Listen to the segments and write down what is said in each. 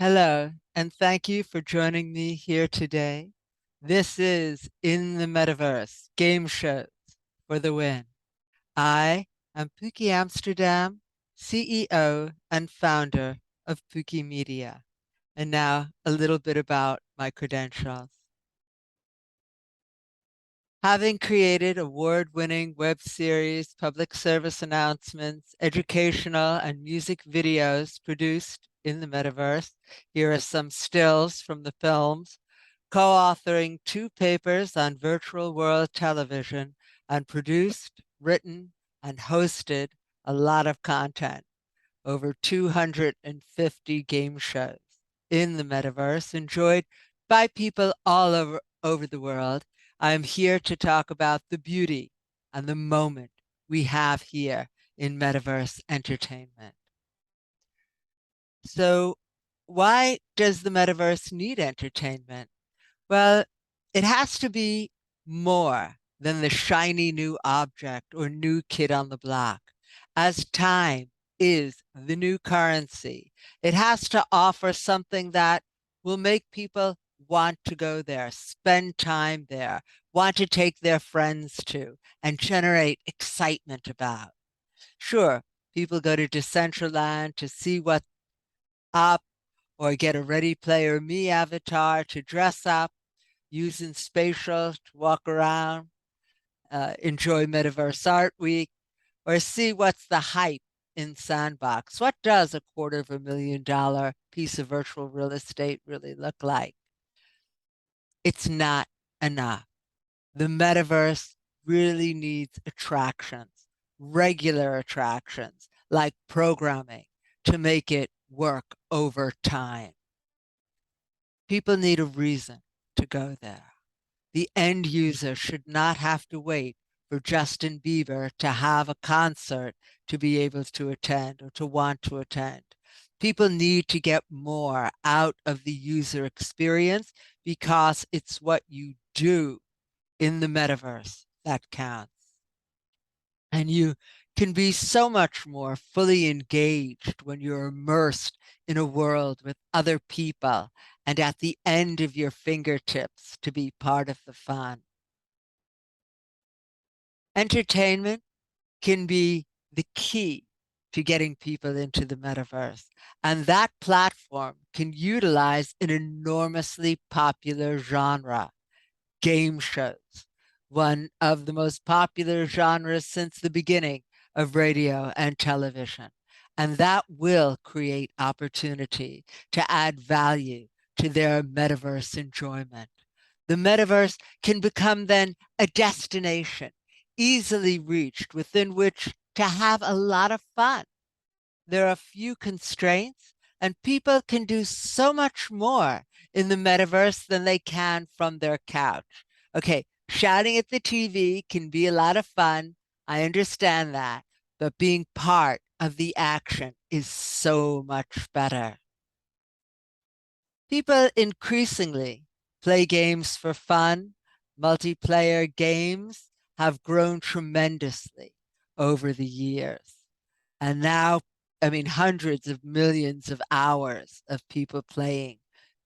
Hello, and thank you for joining me here today. This is In the Metaverse Game Shows for the Win. I am Pookie Amsterdam, CEO and founder of Pookie Media. And now a little bit about my credentials. Having created award-winning web series, public service announcements, educational and music videos produced in the metaverse, here are some stills from the films, co-authoring 2 papers on virtual world television, and produced, written, and hosted a lot of content, over 250 game shows in the metaverse, enjoyed by people all over the world. I'm here to talk about the beauty and the moment we have here in metaverse entertainment. So, why does the metaverse need entertainment? Well, it has to be more than the shiny new object or new kid on the block. As time is the new currency, it has to offer something that will make people want to go there, spend time there, want to take their friends to, and generate excitement about. Sure, people go to Decentraland to see what's up or get a Ready Player Me avatar to dress up, using spatial to walk around, enjoy Metaverse Art Week, or see what's the hype in Sandbox. What does $250,000 piece of virtual real estate really look like? It's not enough. The metaverse really needs attractions, regular attractions like programming to make it work over time. People need a reason to go there. The end user should not have to wait for Justin Bieber to have a concert to be able to attend or to want to attend. People need to get more out of the user experience because it's what you do in the metaverse that counts. And you can be so much more fully engaged when you're immersed in a world with other people and at the end of your fingertips to be part of the fun. Entertainment can be the key to getting people into the metaverse. And that platform can utilize an enormously popular genre, game shows, one of the most popular genres since the beginning of radio and television. And that will create opportunity to add value to their metaverse enjoyment. The metaverse can become then a destination easily reached within which to have a lot of fun. There are few constraints, and people can do so much more in the metaverse than they can from their couch. Okay, shouting at the TV can be a lot of fun. I understand that, but being part of the action is so much better. People increasingly play games for fun. Multiplayer games have grown tremendously over the years. And now, I mean, hundreds of millions of hours of people playing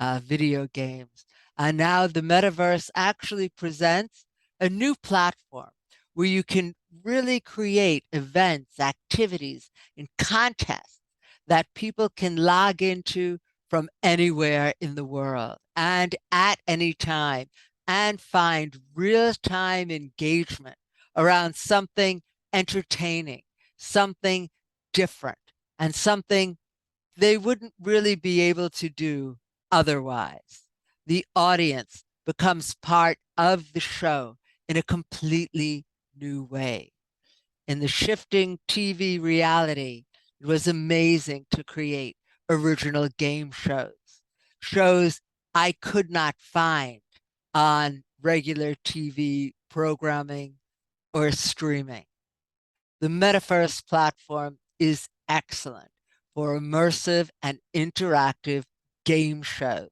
video games. And now the metaverse actually presents a new platform where you can really create events, activities, and contests that people can log into from anywhere in the world and at any time and find real-time engagement around something entertaining, something different, and something they wouldn't really be able to do otherwise. The audience becomes part of the show in a completely new way. In the shifting TV reality, it was amazing to create original game shows, shows I could not find on regular TV programming or streaming. The Metaverse platform is excellent for immersive and interactive game shows.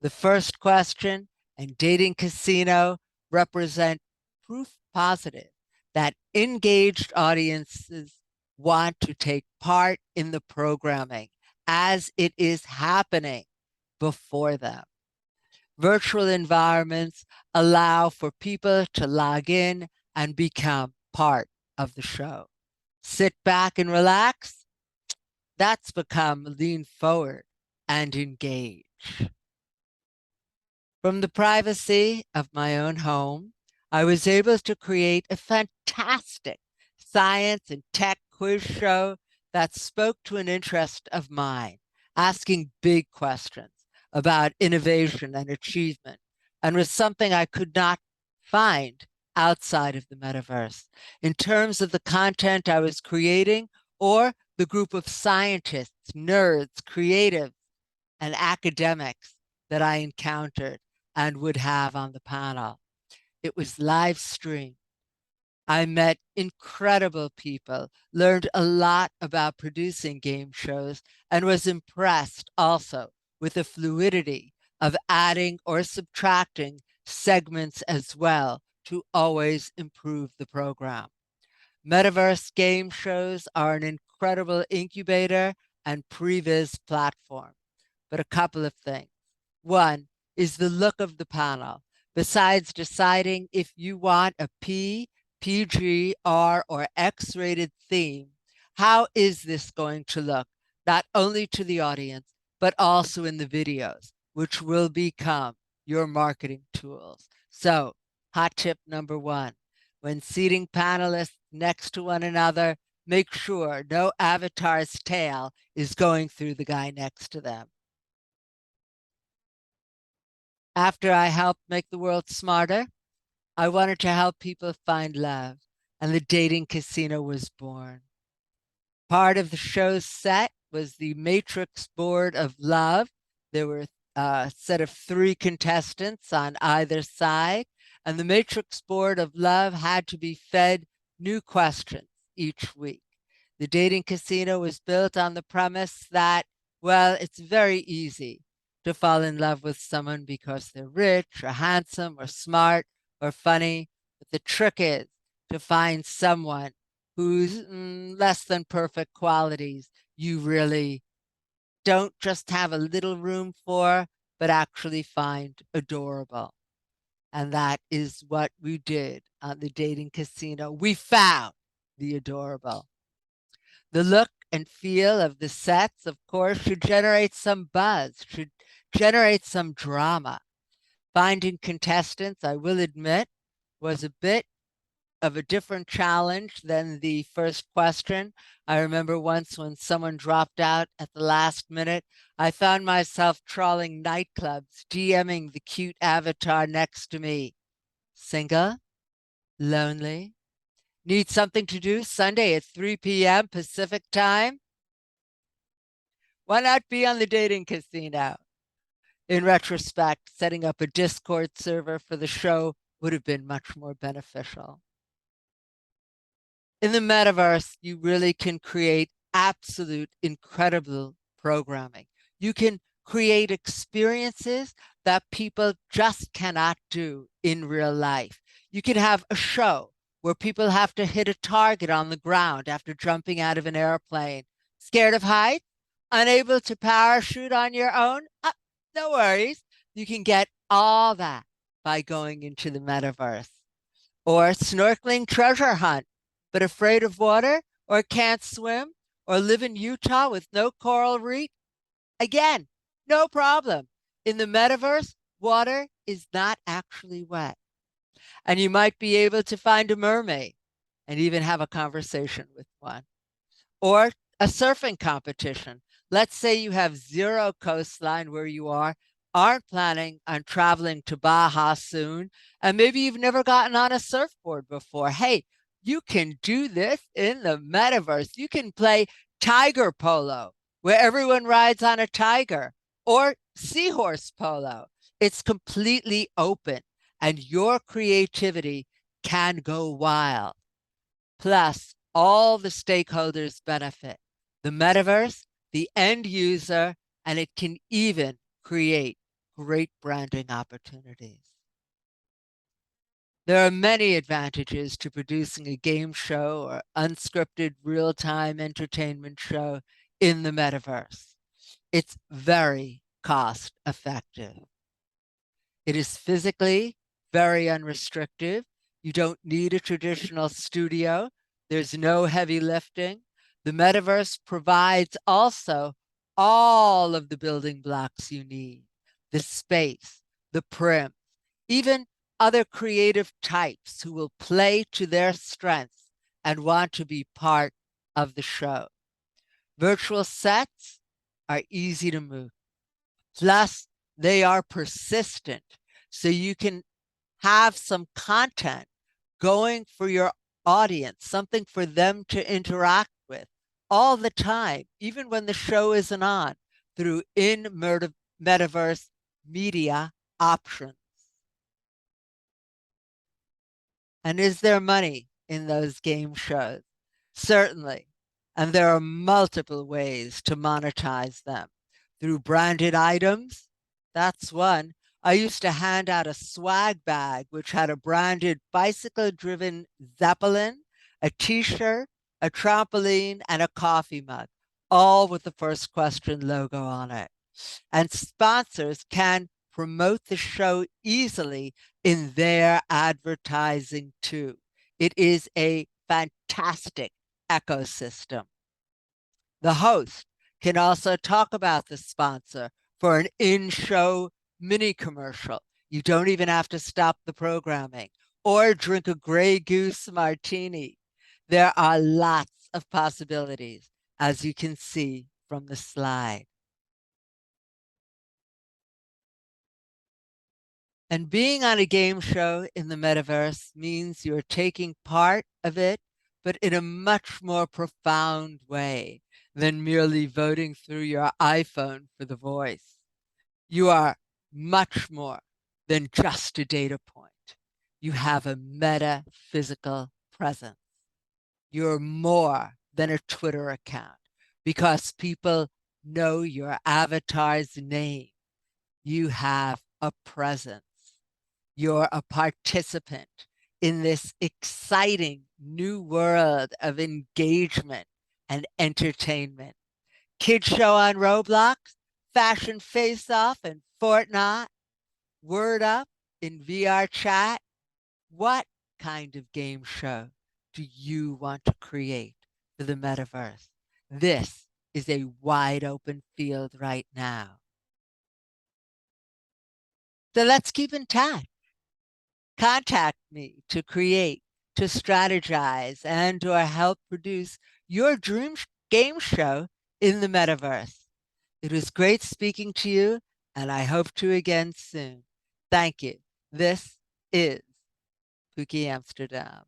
The First Question and Dating Casino represent proof positive that engaged audiences want to take part in the programming as it is happening before them. Virtual environments allow for people to log in and become part of the show. Sit back and relax. That's become lean forward and engage. From the privacy of my own home, I was able to create a fantastic science and tech quiz show that spoke to an interest of mine, asking big questions about innovation and achievement, and was something I could not find outside of the metaverse. In terms of the content I was creating or the group of scientists, nerds, creatives, and academics that I encountered and would have on the panel. It was live streamed. I met incredible people, learned a lot about producing game shows, and was impressed also with the fluidity of adding or subtracting segments as well to always improve the program. Metaverse game shows are an incredible incubator and previs platform, but a couple of things. One is the look of the panel. Besides deciding if you want a P, PG, R, or X-rated theme, how is this going to look, not only to the audience, but also in the videos, which will become your marketing tools. So, hot tip number one, when seating panelists next to one another, make sure no avatar's tail is going through the guy next to them. After I helped make the world smarter, I wanted to help people find love, and the dating casino was born. Part of the show's set was the Matrix board of love. There were a set of 3 contestants on either side, and the Matrix board of love had to be fed new questions each week. The dating casino was built on the premise that, well, it's very easy to fall in love with someone because they're rich or handsome or smart or funny. But the trick is to find someone whose less than perfect qualities you really don't just have a little room for, but actually find adorable. And that is what we did on the dating casino. We found the adorable. The look and feel of the sets, of course, should generate some buzz, should generate some drama. Finding contestants, I will admit, was a bit of a different challenge than the first question. I remember once when someone dropped out at the last minute, I found myself trawling nightclubs, DMing the cute avatar next to me. Single? Lonely? Need something to do Sunday at 3 p.m. Pacific time? Why not be on the dating casino? In retrospect, setting up a Discord server for the show would have been much more beneficial. In the metaverse, you really can create absolute incredible programming. You can create experiences that people just cannot do in real life. You can have a show where people have to hit a target on the ground after jumping out of an airplane. Scared of heights? Unable to parachute on your own? No worries. You can get all that by going into the metaverse. Or snorkeling treasure hunt, but afraid of water, or can't swim, or live in Utah with no coral reef? Again, no problem. In the metaverse, water is not actually wet. And you might be able to find a mermaid and even have a conversation with one. Or a surfing competition. Let's say you have 0 coastline where you are, aren't planning on traveling to Baja soon, and maybe you've never gotten on a surfboard before. Hey, you can do this in the metaverse. You can play tiger polo, where everyone rides on a tiger, or seahorse polo. It's completely open, and your creativity can go wild. Plus, all the stakeholders benefit: the metaverse, the end user, and it can even create great branding opportunities. There are many advantages to producing a game show or unscripted real-time entertainment show in the metaverse. It's very cost effective. It is physically very unrestrictive. You don't need a traditional studio. There's no heavy lifting. The metaverse provides also all of the building blocks you need, the space, the prim, even other creative types who will play to their strengths and want to be part of the show. Virtual sets are easy to move. Plus, they are persistent. So you can have some content going for your audience, something for them to interact with all the time, even when the show isn't on, through metaverse media options. And is there money in those game shows? Certainly. And there are multiple ways to monetize them. Through branded items, that's one. I used to hand out a swag bag which had a branded bicycle driven Zeppelin, a t shirt, a trampoline, and a coffee mug, all with the First Question logo on it. And sponsors can promote the show easily in their advertising too. It is a fantastic ecosystem. The host can also talk about the sponsor for an in show mini commercial. You don't even have to stop the programming or drink a Grey Goose martini. There are lots of possibilities, as you can see from the slide. And being on a game show in the metaverse means you're taking part of it, but in a much more profound way than merely voting through your iPhone for the voice. You are much more than just a data point. You have a metaphysical presence. You're more than a Twitter account because people know your avatar's name. You have a presence. You're a participant in this exciting new world of engagement and entertainment. Kids show on Roblox, Fashion Face Off and Fortnite, Word Up in VR chat. What kind of game show do you want to create for the metaverse? This is a wide open field right now. So let's keep in touch. Contact me to create, to strategize, and or help produce your dream game show in the metaverse. It was great speaking to you, and I hope to again soon. Thank you. This is Pookie Amsterdam.